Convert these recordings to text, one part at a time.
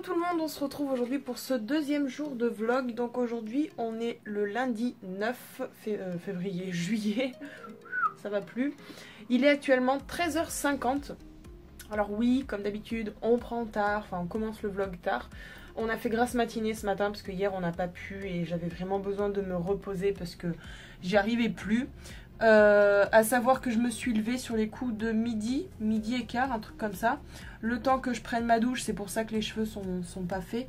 tout le monde, on se retrouve aujourd'hui pour ce deuxième jour de vlog. Donc aujourd'hui on est le lundi 9 février, juillet, ça va plus. Il est actuellement 13h50. Alors oui, comme d'habitude, on prend tard, enfin on commence le vlog tard. On a fait grasse matinée ce matin parce que hier on n'a pas pu et j'avais vraiment besoin de me reposer parce que j'y arrivais plus. À savoir que je me suis levée sur les coups de midi et quart, un truc comme ça. Le temps que je prenne ma douche, c'est pour ça que les cheveux sont pas faits.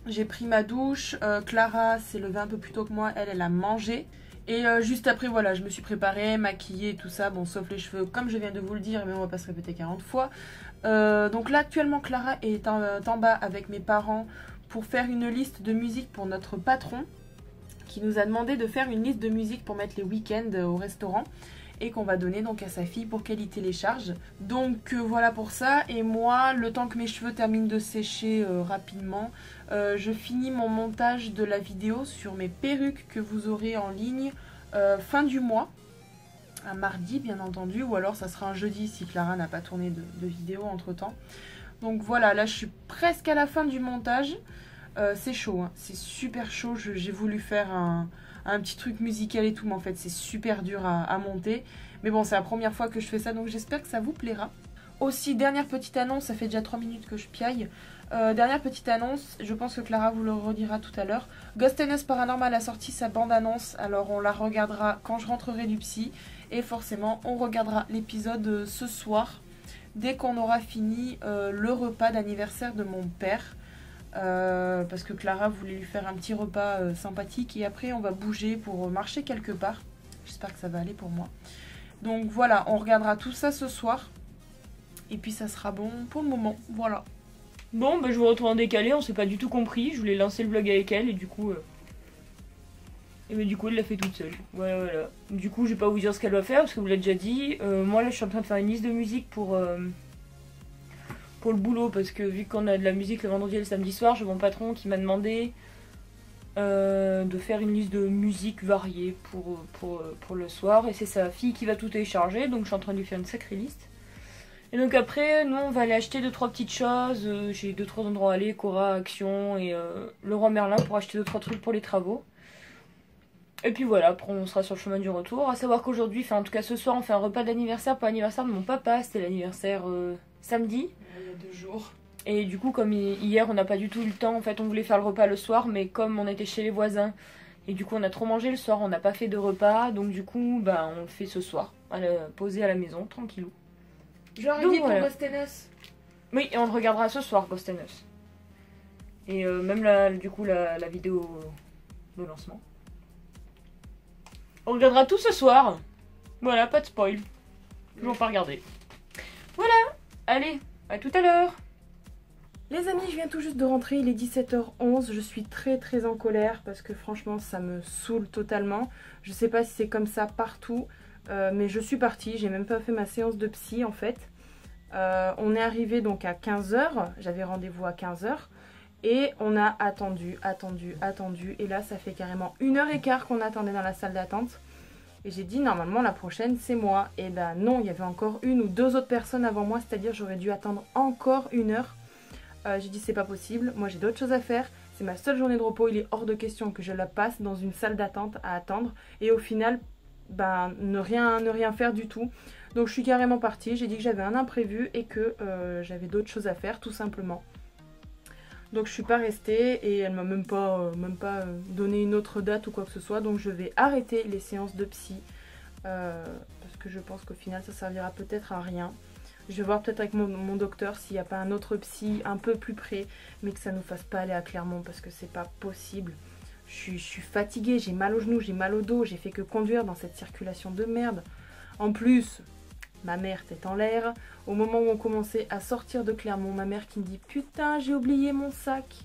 J'ai pris ma douche, Clara s'est levée un peu plus tôt que moi, elle a mangé. Et juste après, voilà, je me suis préparée, maquillée et tout ça, bon, sauf les cheveux, comme je viens de vous le dire, mais on va pas se répéter 40 fois. Donc là, actuellement, Clara est en bas avec mes parents pour faire une liste de musique pour notre patron, qui nous a demandé de faire une liste de musique pour mettre les week-ends au restaurant et qu'on va donner donc à sa fille pour qu'elle y télécharge. Donc voilà pour ça. Et moi, le temps que mes cheveux terminent de sécher rapidement, je finis mon montage de la vidéo sur mes perruques que vous aurez en ligne fin du mois, un mardi bien entendu, ou alors ça sera un jeudi si Clara n'a pas tourné de vidéo entre temps. Donc voilà, là je suis presque à la fin du montage. C'est chaud, hein. C'est super chaud. J'ai voulu faire un petit truc musical et tout, mais en fait c'est super dur à monter. Mais bon, c'est la première fois que je fais ça, donc j'espère que ça vous plaira. Aussi, dernière petite annonce, ça fait déjà 3 minutes que je piaille. Dernière petite annonce, je pense que Clara vous le redira tout à l'heure. Ghost and Us Paranormal a sorti sa bande-annonce, alors on la regardera quand je rentrerai du psy. Et forcément, on regardera l'épisode ce soir, dès qu'on aura fini le repas d'anniversaire de mon père. Parce que Clara voulait lui faire un petit repas sympathique et après on va bouger pour marcher quelque part. J'espère que ça va aller pour moi. Donc voilà, on regardera tout ça ce soir et puis ça sera bon pour le moment. Voilà. Bon, bah je vous retrouve en décalé, on s'est pas du tout compris. Je voulais lancer le vlog avec elle et du coup elle l'a fait toute seule. Voilà, voilà. Du coup je vais pas vous dire ce qu'elle va faire parce que vous l'avez déjà dit. Moi là je suis en train de faire une liste de musique pour le boulot, parce que vu qu'on a de la musique le vendredi et le samedi soir, j'ai mon patron qui m'a demandé de faire une liste de musique variée pour le soir, et c'est sa fille qui va tout télécharger, donc je suis en train de lui faire une sacrée liste. Et donc après, nous on va aller acheter 2-3 petites choses, j'ai 2-3 endroits à aller, Cora, Action et Leroy Merlin pour acheter 2-3 trucs pour les travaux. Et puis voilà, après on sera sur le chemin du retour. À savoir qu'aujourd'hui, enfin en tout cas ce soir, on fait un repas d'anniversaire pour l'anniversaire de mon papa, c'était l'anniversaire samedi. Il y a 2 jours. Et du coup, comme hier, on n'a pas du tout eu le temps. En fait, on voulait faire le repas le soir, mais comme on était chez les voisins, et du coup, on a trop mangé le soir, on n'a pas fait de repas. Donc du coup, bah, on le fait ce soir, posé à la maison, tranquillou. Genre il dit pour Ghost and Us. Oui, et on le regardera ce soir, Ghost and Us. Et même la vidéo de lancement. On regardera tout ce soir. Voilà, pas de spoil. Toujours pas regardé. Voilà, allez, à tout à l'heure. Les amis, je viens tout juste de rentrer, il est 17h11, je suis très en colère parce que franchement ça me saoule totalement. Je sais pas si c'est comme ça partout, mais je suis partie, j'ai même pas fait ma séance de psy en fait. On est arrivé donc à 15h, j'avais rendez-vous à 15h et on a attendu et là ça fait carrément 1h15 qu'on attendait dans la salle d'attente. Et j'ai dit normalement la prochaine c'est moi, et ben non, il y avait encore 1 ou 2 autres personnes avant moi, c'est à dire j'aurais dû attendre encore 1 heure. J'ai dit c'est pas possible, moi j'ai d'autres choses à faire, c'est ma seule journée de repos, il est hors de question que je la passe dans une salle d'attente à attendre et au final ben, ne rien faire du tout. Donc je suis carrément partie, j'ai dit que j'avais un imprévu et que j'avais d'autres choses à faire tout simplement. Donc je suis pas restée et elle m'a même pas donné une autre date ou quoi que ce soit, donc je vais arrêter les séances de psy parce que je pense qu'au final ça servira peut-être à rien. Je vais voir peut-être avec mon docteur s'il n'y a pas un autre psy un peu plus près, mais que ça ne nous fasse pas aller à Clermont parce que c'est pas possible. Je suis fatiguée, j'ai mal aux genoux, j'ai mal au dos, j'ai fait que conduire dans cette circulation de merde. En plus, ma mère tête en l'air. Au moment où on commençait à sortir de Clermont, ma mère qui me dit « Putain, j'ai oublié mon sac !»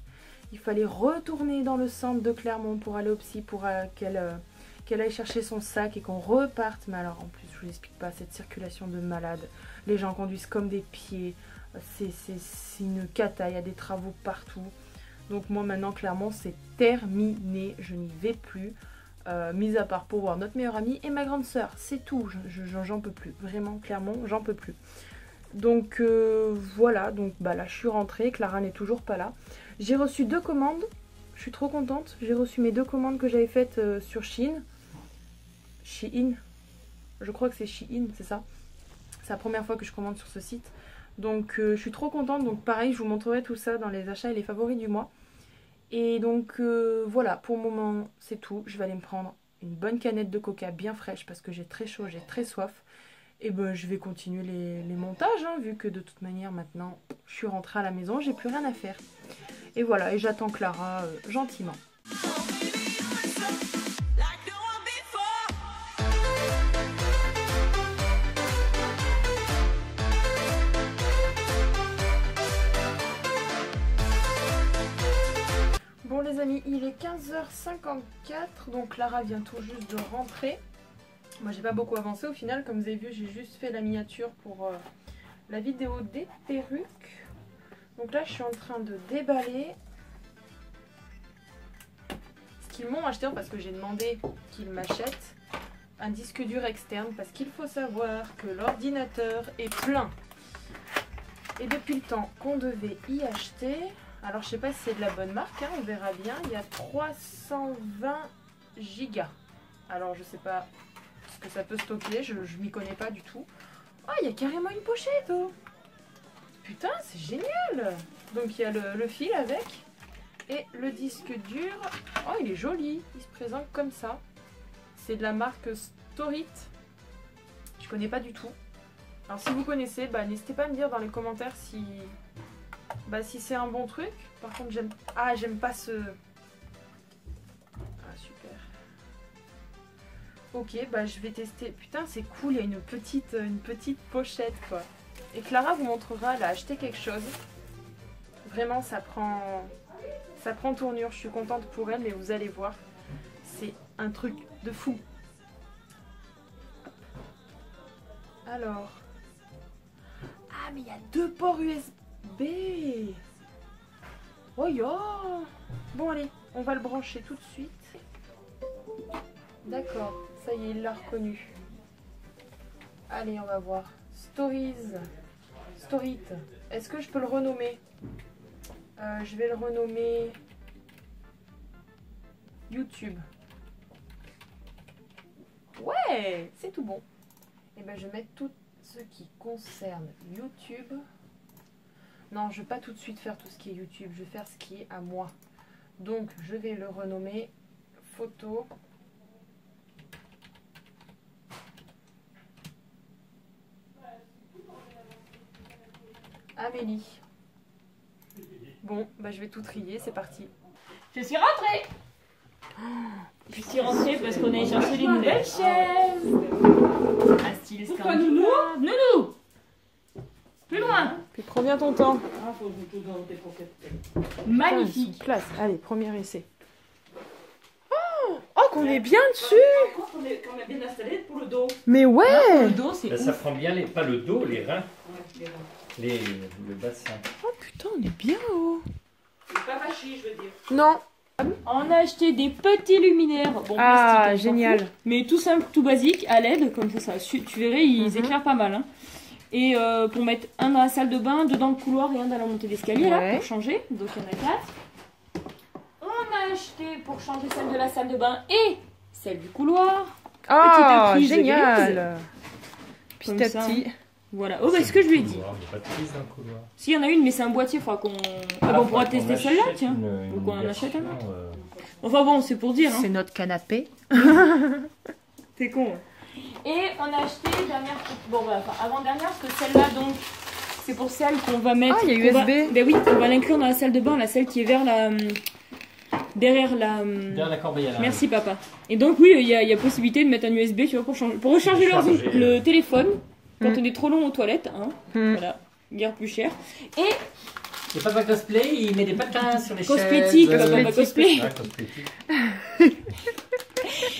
Il fallait retourner dans le centre de Clermont pour aller au psy, pour qu'elle aille chercher son sac et qu'on reparte. Mais alors en plus, je vous explique pas, cette circulation de malade. Les gens conduisent comme des pieds, c'est une cata, il y a des travaux partout. Donc moi maintenant clairement c'est terminé, je n'y vais plus. Mis à part pour voir notre meilleure amie et ma grande soeur, c'est tout, j'en peux plus. Vraiment, clairement, j'en peux plus. Donc voilà, donc bah là je suis rentrée, Clara n'est toujours pas là. J'ai reçu 2 commandes, je suis trop contente. J'ai reçu mes 2 commandes que j'avais faites sur Shein. Shein, je crois que c'est Shein, c'est ça. C'est la première fois que je commande sur ce site. Donc je suis trop contente, donc pareil je vous montrerai tout ça dans les achats et les favoris du mois. Et donc voilà, pour le moment c'est tout. Je vais aller me prendre une bonne canette de coca bien fraîche parce que j'ai très chaud, j'ai très soif. Et ben je vais continuer les montages, hein, vu que de toute manière maintenant je suis rentrée à la maison, j'ai plus rien à faire. Et voilà, et j'attends Clara gentiment. Bon les amis, il est 15h54, donc Clara vient tout juste de rentrer. Moi j'ai pas beaucoup avancé au final, comme vous avez vu j'ai juste fait la miniature pour la vidéo des perruques. Donc là je suis en train de déballer ce qu'ils m'ont acheté parce que j'ai demandé qu'ils m'achètent un disque dur externe parce qu'il faut savoir que l'ordinateur est plein. Et depuis le temps qu'on devait y acheter, alors je sais pas si c'est de la bonne marque, hein, on verra bien, il y a 320 gigas. Alors je sais pas ce que ça peut stocker, je m'y connais pas du tout. Oh, il y a carrément une pochette, oh. Putain, c'est génial. Donc il y a le fil avec et le disque dur. Oh, il est joli, il se présente comme ça. C'est de la marque Storit. Je connais pas du tout. Alors si vous connaissez, bah, n'hésitez pas à me dire dans les commentaires si, bah, si c'est un bon truc. Par contre, j'aime pas ce... Ah, super. Ok, bah je vais tester. Putain, c'est cool, il y a une petite pochette, quoi. Et Clara vous montrera, elle a acheté quelque chose. Vraiment, ça prend tournure. Je suis contente pour elle, mais vous allez voir. C'est un truc de fou. Alors. Ah, mais il y a 2 ports USB. Oh yo. Bon, allez, on va le brancher tout de suite. D'accord, ça y est, il l'a reconnu. Allez, on va voir. Storit. Est-ce que je peux le renommer? Je vais le renommer YouTube. Ouais, c'est tout bon. Et ben je vais mettre tout ce qui concerne YouTube. Non, je ne vais pas tout de suite faire tout ce qui est YouTube. Je vais faire ce qui est à moi. Donc, je vais le renommer Photo. Amélie. Bon, bah je vais tout trier, c'est parti. Je suis rentrée. Je suis rentrée parce qu'on allait chercher des nouvelles chaises. Un style scandinave. Nounou. Plus loin. Puis prends bien ton temps. Ah, faut que tout dans tes pockets. Magnifique. Place. Allez, premier essai. Oh, qu'on est bien dessus. On est bien installé pour le dos. Mais ouais. Le dos, c'est Là, ouf. ça prend bien, pas le dos, les reins, Ouais, les reins. le bassin. Oh putain, on est bien haut. C'est pas vachi, je veux dire. Non. On a acheté des petits luminaires. Bon, Ah, plastique, on s'en génial. fout. Mais tout simple, tout basique, à LED, comme ça, tu verrais, ils éclairent pas mal. Hein. Et pour mettre un dans la salle de bain, 2 dans le couloir et un dans la montée d'escalier, Ouais. là, pour changer. Donc il y en a 4. On a acheté pour changer celle de la salle de bain et celle du couloir. Ah, prise de génial. Comme Petit à ça. petit. Voilà. Oh, bah, ce que je lui ai dit. Il n'y a pas de prise dans le couloir. S'il y en a une, mais c'est un boîtier, il faudra qu'on on pourra tester celle-là, tiens. Ou qu'on en achète un autre. Enfin bon, c'est pour dire. Hein. C'est notre canapé. C'est con. Et on a acheté dernière, bon bah, enfin avant-dernière parce que celle-là donc c'est pour celle qu'on va mettre. Ah, il y a qu'on va- USB. Ben oui, on va l'inclure dans la salle de bain, la celle qui est vers la derrière la. Derrière la corbeille. Merci papa. Et donc oui, il y a possibilité de mettre un USB, tu vois, pour recharger le téléphone quand on est trop long aux toilettes, hein. Voilà, guère plus cher. Et Et Papa Cosplay, il met des patins sur les cosmétique, chaises. papa cosplay. Ouais, cosmétique.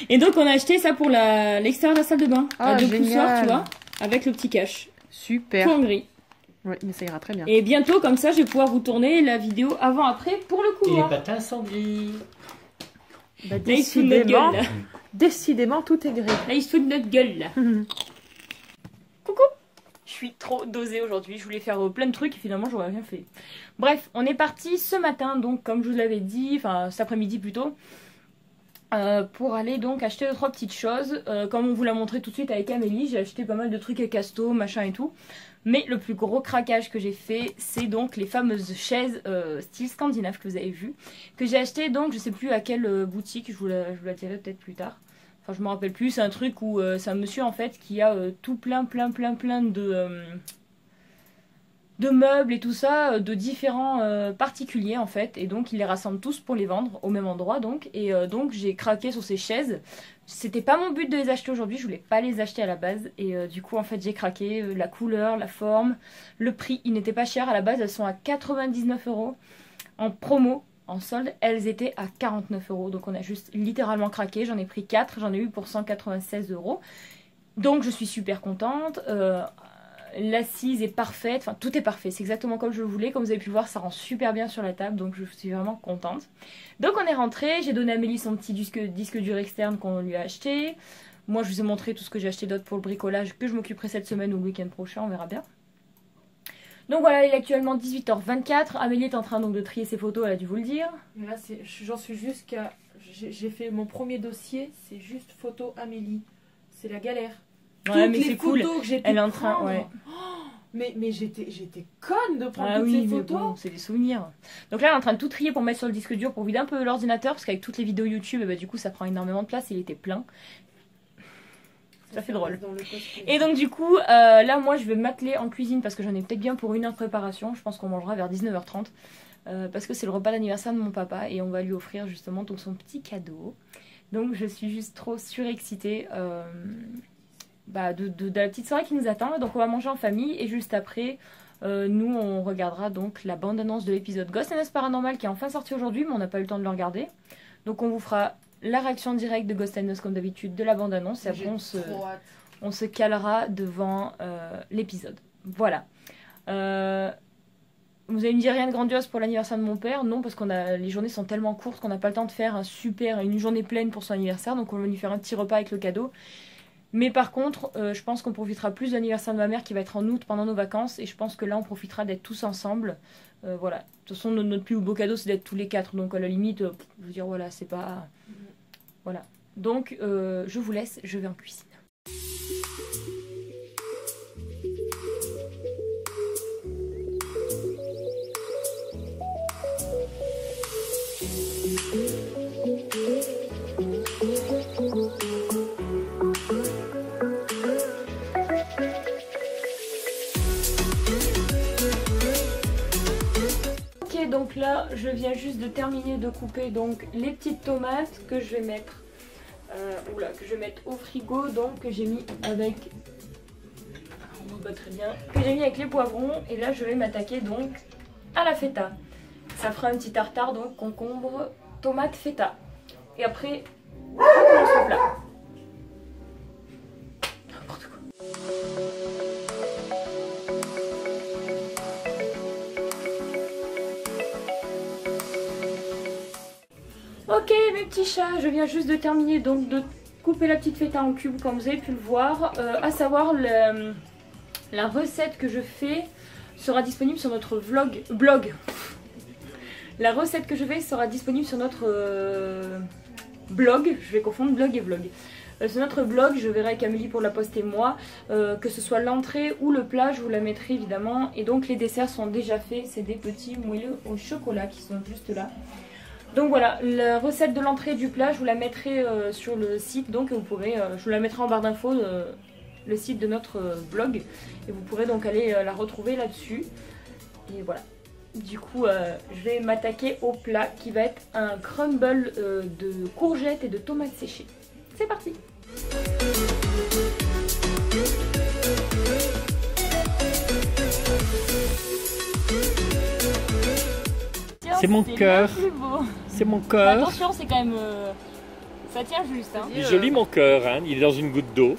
Et donc on a acheté ça pour l'extérieur de la salle de bain, Ah, à 2 génial. pousseurs, tu vois, avec le petit cache. Super. Tout en gris. Ouais, mais ça ira très bien. Et bientôt, comme ça, je vais pouvoir vous tourner la vidéo avant-après pour le Et les couloir. patins sont gris. Bah, Là, il se fout de notre décidément, gueule, là. décidément, tout est gris. Là, il se fout de notre gueule, là. Coucou. Je suis trop dosée aujourd'hui. Je voulais faire plein de trucs et finalement j'aurais rien fait. Bref, on est parti ce matin, donc comme je vous l'avais dit, enfin cet après-midi plutôt, pour aller donc acheter 2-3 petites choses. Comme on vous l'a montré tout de suite avec Amélie, j'ai acheté pas mal de trucs à Casto, machin et tout. Mais le plus gros craquage que j'ai fait, c'est donc les fameuses chaises style scandinave que vous avez vu, que j'ai acheté donc je sais plus à quelle boutique, je vous la dirai peut-être plus tard. Enfin je me rappelle plus, c'est un truc où c'est un monsieur en fait qui a tout plein de meubles et tout ça, de différents particuliers en fait, et donc il les rassemble tous pour les vendre au même endroit donc, et donc j'ai craqué sur ces chaises. C'était pas mon but de les acheter aujourd'hui, je voulais pas les acheter à la base, et du coup en fait j'ai craqué, la couleur, la forme, le prix, il n'était pas cher à la base, elles sont à 99 € en promo. En solde, elles étaient à 49 €. Donc on a juste littéralement craqué. J'en ai pris 4, j'en ai eu pour 196 €. Donc je suis super contente. L'assise est parfaite, enfin tout est parfait. C'est exactement comme je le voulais. Comme vous avez pu voir, ça rend super bien sur la table. Donc je suis vraiment contente. Donc on est rentré. J'ai donné à Amélie son petit disque dur externe qu'on lui a acheté. Moi je vous ai montré tout ce que j'ai acheté d'autre pour le bricolage que je m'occuperai cette semaine ou le week-end prochain. On verra bien. Donc voilà, il est actuellement 18h24. Amélie est en train donc de trier ses photos, elle a dû vous le dire. Et là, j'en suis jusqu'à... J'ai fait mon premier dossier, c'est juste photo Amélie. C'est la galère. Ouais, Toutes mais les c'est cool. photos que j'ai pu Elle est en train, prendre. ouais. Oh, mais j'étais conne de prendre toutes oui, ces mais photos. bon, c'est des souvenirs. Donc là, elle est en train de tout trier pour mettre sur le disque dur pour vider un peu l'ordinateur, parce qu'avec toutes les vidéos YouTube, bah, du coup, ça prend énormément de place, il était plein. Ça fait drôle. Et donc du coup, là moi je vais m'atteler en cuisine parce que j'en ai peut-être bien pour 1 heure de préparation. Je pense qu'on mangera vers 19h30 parce que c'est le repas d'anniversaire de mon papa et on va lui offrir justement donc son petit cadeau. Donc je suis juste trop surexcitée de la petite soirée qui nous attend. Donc on va manger en famille et juste après, nous on regardera donc la bande-annonce de l'épisode Ghost and Us Paranormal qui est enfin sorti aujourd'hui mais on n'a pas eu le temps de le regarder. Donc on vous fera la réaction directe de Ghost and Us comme d'habitude de la bande-annonce et après on se calera devant l'épisode. Voilà. Vous allez me dire rien de grandiose pour l'anniversaire de mon père? Non, parce les journées sont tellement courtes qu'on n'a pas le temps de faire une journée pleine pour son anniversaire, donc on va lui faire un petit repas avec le cadeau. Mais par contre, je pense qu'on profitera plus de l'anniversaire de ma mère qui va être en août pendant nos vacances et je pense que là on profitera d'être tous ensemble. Voilà. De toute façon, notre plus beau cadeau c'est d'être tous les 4, donc à la limite, je veux dire, voilà, c'est pas... Voilà. Donc, je vous laisse, je vais en cuisine. Donc là je viens juste de terminer de couper donc les petites tomates que je vais mettre au frigo, donc que j'ai mis avec très bien, que j'ai mis avec les poivrons, et là je vais m'attaquer donc à la feta. Ça fera un petit tartare donc concombre, tomate, feta. Et après on commence le plat. N'importe quoi. Ok mes petits chats, je viens juste de terminer donc de couper la petite feta en cubes comme vous avez pu le voir. À savoir la recette que je fais sera disponible sur notre blog. La recette que je fais sera disponible sur notre blog, je vais confondre blog et vlog. Sur notre blog, je verrai avec Amélie pour la poster moi, que ce soit l'entrée ou le plat, je vous la mettrai évidemment. Et donc les desserts sont déjà faits, c'est des petits moelleux au chocolat qui sont juste là. Donc voilà, la recette de l'entrée et du plat, je vous la mettrai sur le site, donc vous pourrez, je vous la mettrai en barre d'infos, le site de notre blog, et vous pourrez donc aller la retrouver là-dessus. Et voilà, du coup je vais m'attaquer au plat qui va être un crumble de courgettes et de tomates séchées. C'est parti! C'est mon cœur. C'est mon cœur. Attention, c'est quand même... ça tient juste. Hein. Il est joli mon cœur, hein. Il est dans une goutte d'eau.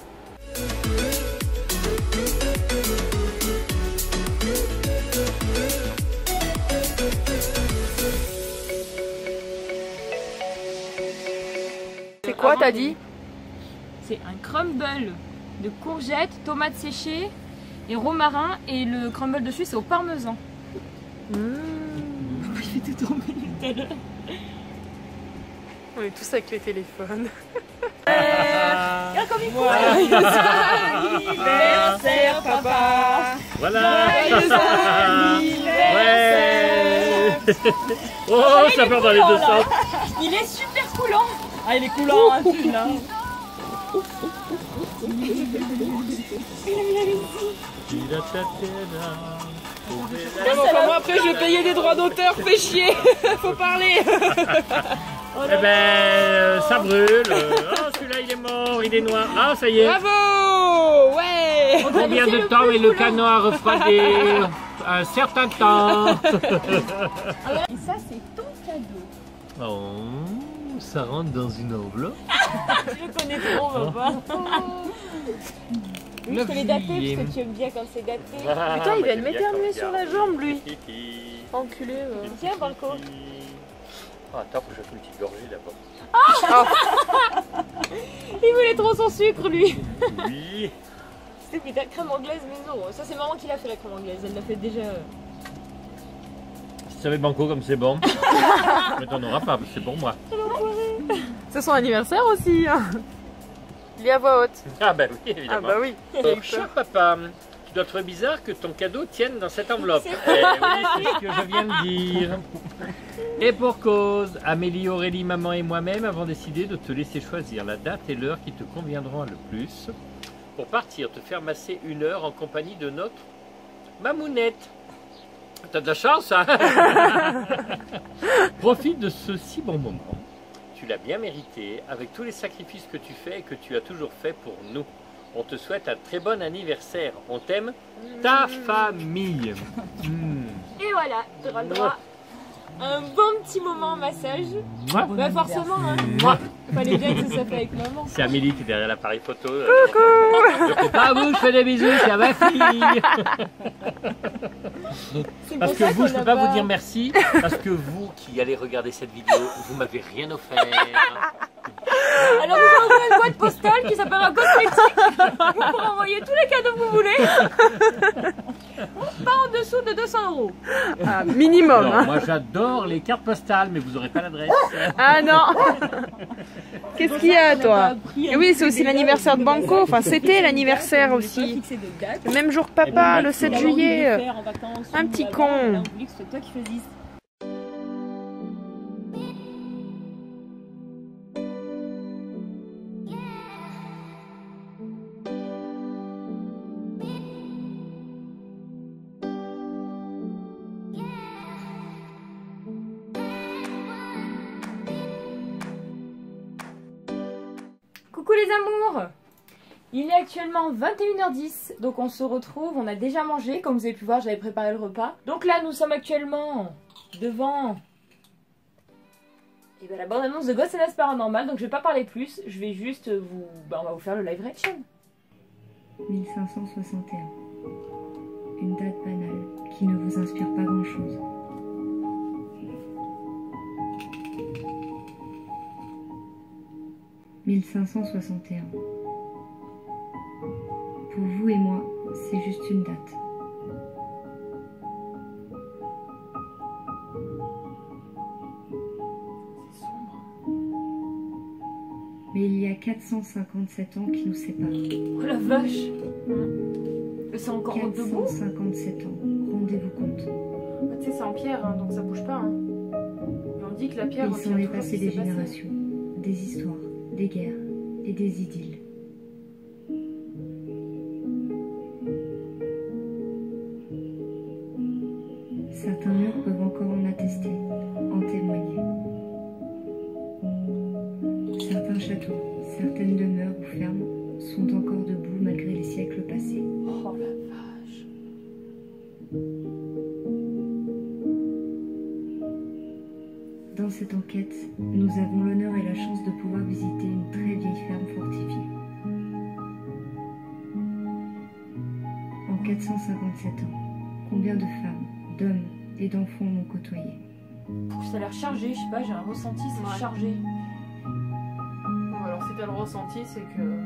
C'est quoi t'as dit? C'est un crumble de courgettes, tomates séchées et romarin, et le crumble dessus c'est au parmesan. Mmh. Je vais tout tomber tout à l'heure. On est tous avec les téléphones. Regarde comme il faut. Anniversaire, papa. Voilà. Anniversaire. Oh, ça part dans les deux sens. Il est super coulant. Ah, il est coulant, hein, celui-là. Moi après je vais payer des droits d'auteur, fais chier. Faut parler. Eh ben, ça brûle. Oh, celui-là, il est mort, il est noir. Ah, ça y est. Bravo. Ouais. Combien de temps est le canon à refroidir? Un certain temps. Et ça c'est ton cadeau. Oh, ça rentre dans une enveloppe. Tu le connais trop, papa. Oui, je te l'ai daté parce que tu aimes bien quand c'est daté. Putain, il vient de m'éternuer sur la jambe, lui. Enculé. Tiens, Banco. Ah, attends, faut que je fasse une petite gorgée d'abord. Il voulait trop son sucre, lui. Oui. C'était plus de la crème anglaise, mais non. Ça, c'est maman qui l'a fait, la crème anglaise. Elle l'a fait déjà. Si tu savais Banco comme c'est bon, mais t'en auras pas, c'est pour moi. C'est son anniversaire aussi. Hein. Il est à voix haute. Ah bah oui, Ah évidemment. bah oui. Cher papa, tu dois trouver bizarre que ton cadeau tienne dans cette enveloppe. Eh oui, c'est ce que je viens de dire. Et pour cause, Amélie, Aurélie, maman et moi-même avons décidé de te laisser choisir la date et l'heure qui te conviendront le plus pour partir te faire masser 1 heure en compagnie de notre mamounette. T'as de la chance, hein. Profite de ce si bon moment. Tu l'as bien mérité avec tous les sacrifices que tu fais et que tu as toujours fait pour nous. On te souhaite un très bon anniversaire. On t'aime, ta famille. Et voilà, tu auras le droit à un bon petit moment massage. Mouah. Bah, forcément, hein. Mouah. Fallait bien que ça fait avec maman. C'est Amélie qui est derrière l'appareil photo. Je fais pas à vous, je fais des bisous, c'est à ma fille. C'est Parce pour que ça vous, qu'on je peux a pas vous dire merci. Parce que vous qui allez regarder cette vidéo, vous m'avez rien offert. Alors, vous envoyez une boîte postale qui s'appelle un cosmétique. Vous pourrez envoyer tous les cadeaux que vous voulez. Pas en dessous de 200 €. Ah, minimum. Non, Hein. moi j'adore les cartes postales, mais vous aurez pas l'adresse. Ah non. Qu'est-ce qu'il y a, toi? Et oui, c'est aussi l'anniversaire de Banco. Enfin, c'était l'anniversaire aussi. Fixé de date. Le même jour que papa, le 7 Il a envie de juillet. faire en vacances, Un ou petit avant, con. il a envie que ce soit toi qui choisisses. Coucou les amours! Il est actuellement 21h10, donc on se retrouve, on a déjà mangé, comme vous avez pu voir j'avais préparé le repas. Donc là nous sommes actuellement devant la bande annonce de Ghost and Us Paranormal, donc je vais pas parler plus, je vais juste vous... on va vous faire le live reaction. 1561. Une date banale qui ne vous inspire pas grand-chose. « 1561. Pour vous et moi, c'est juste une date. Mais il y a 457 ans qui nous séparent. Oh la vache! C'est encore debout? 457 ans, rendez-vous compte. Bah, tu sais, c'est en pierre, hein, donc ça bouge pas. Hein. Et on dit que la pierre. Il s'en est toujours passé ce qui des s'est passé. générations, des histoires, des guerres et des idylles. Certains murs peuvent encore en attester, en témoigner. Certains châteaux, certaines demeures ou fermes sont encore debout malgré les siècles passés. Oh la vache! Dans cette enquête, nous avons l'honneur et la chance de pouvoir visiter une très vieille ferme fortifiée. En 457 ans, combien de femmes, d'hommes et d'enfants m'ont côtoyé? Ça a l'air chargé, je sais pas, j'ai un ressenti, c'est Ouais. chargé. Bon, alors, si t'as le ressenti, c'est que.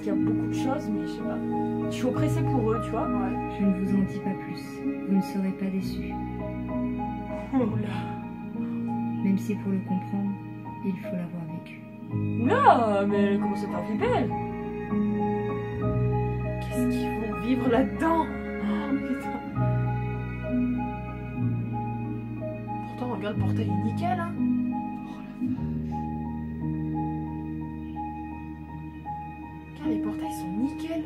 qu'il y a beaucoup de choses, mais je sais pas. Je suis oppressée pour eux, tu vois. Je ne vous en dis pas plus. Vous ne serez pas déçus. Même si pour le comprendre, il faut l'avoir vécu. Oula, mais elle commence à faire flipper, elle. Qu'est-ce qu'ils vont vivre là-dedans? Oh putain. Pourtant, regarde, le portail est nickel, hein. Regarde, les portails sont nickel.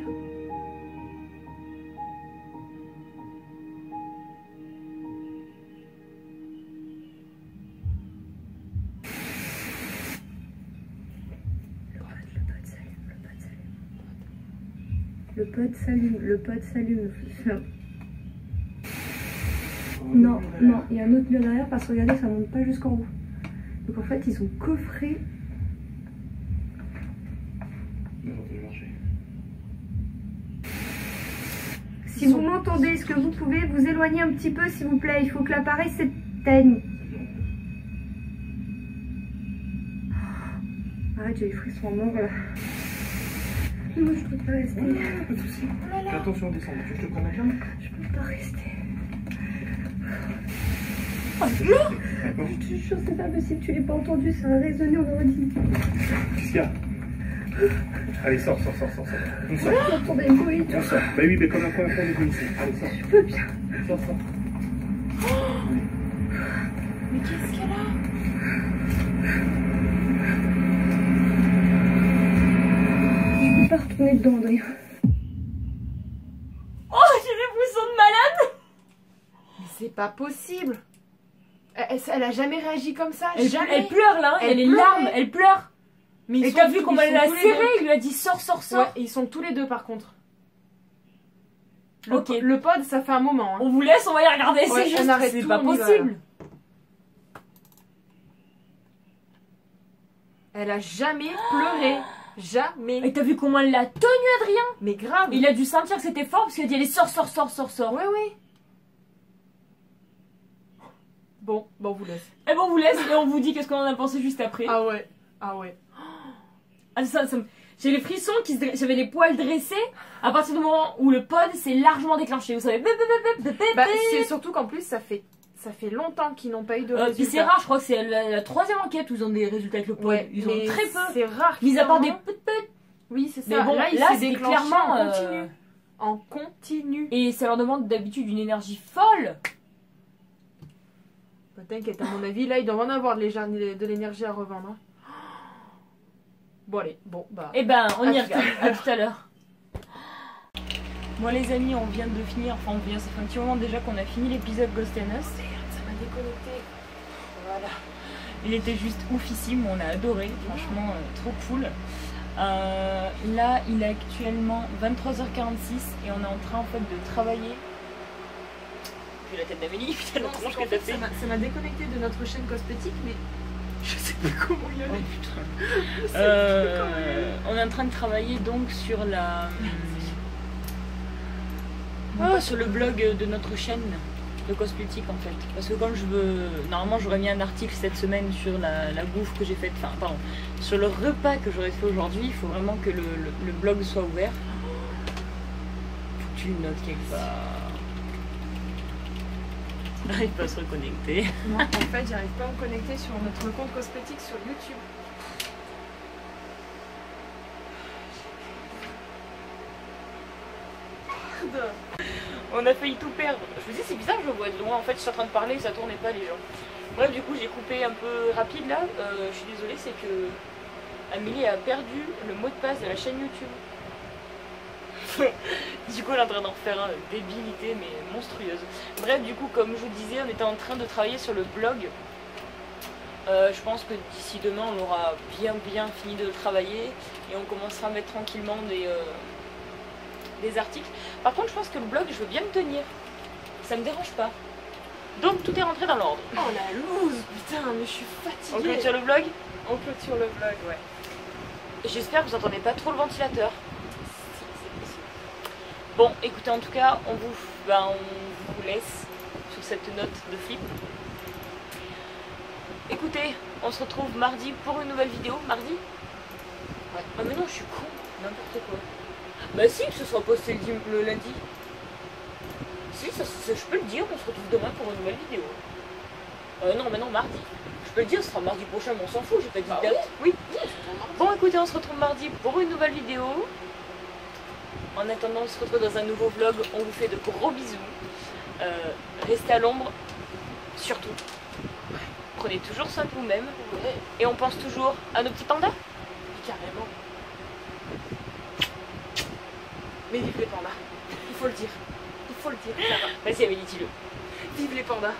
Le pod s'allume. Non, non, il y a un autre mur derrière parce que regardez, ça monte pas jusqu'en haut. Donc en fait, ils ont coffré. Si vous m'entendez, est-ce que vous pouvez vous éloigner un petit peu, s'il vous plaît? Il faut que l'appareil s'éteigne. Arrête, j'ai les frissons en mort là. Moi, je peux pas rester. Pas de soucis. Fais attention à descendre. Tu veux que je te prenne la jambe? Je peux pas rester. D'accord. Je te jure, c'est pas possible. Tu l'as pas entendu, ça a résonné, on aurait dit. Qu'est-ce qu'il y a? Allez, sors. On sort. J'entendais le bruit. On sort. Bah oui, mais comme la première fois, on est venu ici. Allez, sors. Je peux bien. Sors. Mais qu'est-ce qu'elle a? Je peux pas retourner dedans, Adrien. Oh, j'ai des frissons de malade. Mais c'est pas possible. Elle a jamais réagi comme ça, Elle jamais. pleure là, Elle elle est pleurait. larmes, elle pleure. Mais Et t'as vu comment elle l'a serré, il lui a dit sors. Ouais, ils sont tous les deux par contre. Ok. Le pod, ça fait un moment. Hein. On vous laisse, on va y regarder, Ouais, c'est juste, on arrête c'est tout, pas on y va, possible. Elle a jamais pleuré. Jamais. Et t'as vu comment elle l'a tenu, Adrien? Mais grave. Il a dû sentir que c'était fort parce qu'il a dit allez sors. Ouais. Bon, on vous laisse. Et bon, on vous laisse et on vous dit qu'est-ce qu'on en a pensé juste après. Ah ouais. Ah, j'ai les frissons, j'avais les poils dressés à partir du moment où le pod s'est largement déclenché. Vous savez, Bah, c'est surtout qu'en plus, ça fait longtemps qu'ils n'ont pas eu de résultats. puis c'est rare, je crois que c'est la troisième enquête où ils ont des résultats avec le pod. Ouais, ils ont mais très peu. C'est rare. Mis à part des clairement. put. Oui, c'est ça. Mais bon, là, il là, s'est c'était déclenché clairement en continu. En continu. Et ça leur demande d'habitude une énergie folle. Bah, t'inquiète, à mon avis, là, ils doivent en avoir de l'énergie à revendre. Hein. Bon, allez, bah. Et ben, on y À tout regarde. À tout à l'heure. Bon, les amis, on vient de finir. Enfin, ça fait un petit moment déjà qu'on a fini l'épisode Ghost and Us. Ça m'a déconnecté. Voilà. Il était juste oufissime, on a adoré, franchement trop cool. Là, il est actuellement 23h46 et on est en train en fait de travailler. Vu la tête d'Amélie, putain, la tronche que t'as fait. Ça m'a déconnecté de notre chaîne cosmétique, mais je sais pas comment y aller. Oh putain. On est en train de travailler donc sur sur le blog de notre chaîne de cosmétique en fait. Parce que comme normalement j'aurais mis un article cette semaine sur la bouffe que j'ai faite, sur le repas que j'aurais fait aujourd'hui, il faut vraiment que le blog soit ouvert. Faut que tu le notes quelque part. J'arrive pas à se reconnecter. Non, en fait, j'arrive pas à me connecter sur notre compte cosmétique sur YouTube. On a failli tout perdre. Je me dis c'est bizarre, je le vois de loin. En fait, je suis en train de parler et ça tournait pas les gens. Bref, du coup, j'ai coupé un peu rapide là. Je suis désolée, c'est que Amélie a perdu le mot de passe de la chaîne YouTube. Du coup, elle est en train d'en faire une débilité mais monstrueuse. Bref, du coup, comme je vous disais, on était en train de travailler sur le blog. Je pense que d'ici demain, on aura bien fini de le travailler et on commencera à mettre tranquillement des articles. Par contre, je pense que le blog, je veux bien me tenir. Ça me dérange pas. Donc, tout est rentré dans l'ordre. Oh la loose, putain, mais je suis fatiguée. On clôture le blog. On clôture le vlog, ouais. J'espère que vous entendez pas trop le ventilateur. Bon, écoutez, en tout cas, on vous laisse sur cette note de flip. Écoutez, on se retrouve mardi pour une nouvelle vidéo. Mardi? Ouais. Oh mais non, je suis con. N'importe quoi. Bah si, que ce sera posté le lundi. Si, je peux le dire, on se retrouve demain pour une nouvelle vidéo. Non, mais non, mardi. Je peux le dire, ce sera mardi prochain, mais on s'en fout, j'ai pas dit de date. Oui. Bon, écoutez, on se retrouve mardi pour une nouvelle vidéo. En attendant, on se retrouve dans un nouveau vlog. On vous fait de gros bisous. Restez à l'ombre, surtout. Prenez toujours soin de vous-même. Et on pense toujours à nos petits pandas. Carrément. Mais vive les pandas. Il faut le dire. Il faut le dire. Vas-y Amélie, dis-le. Vive les pandas.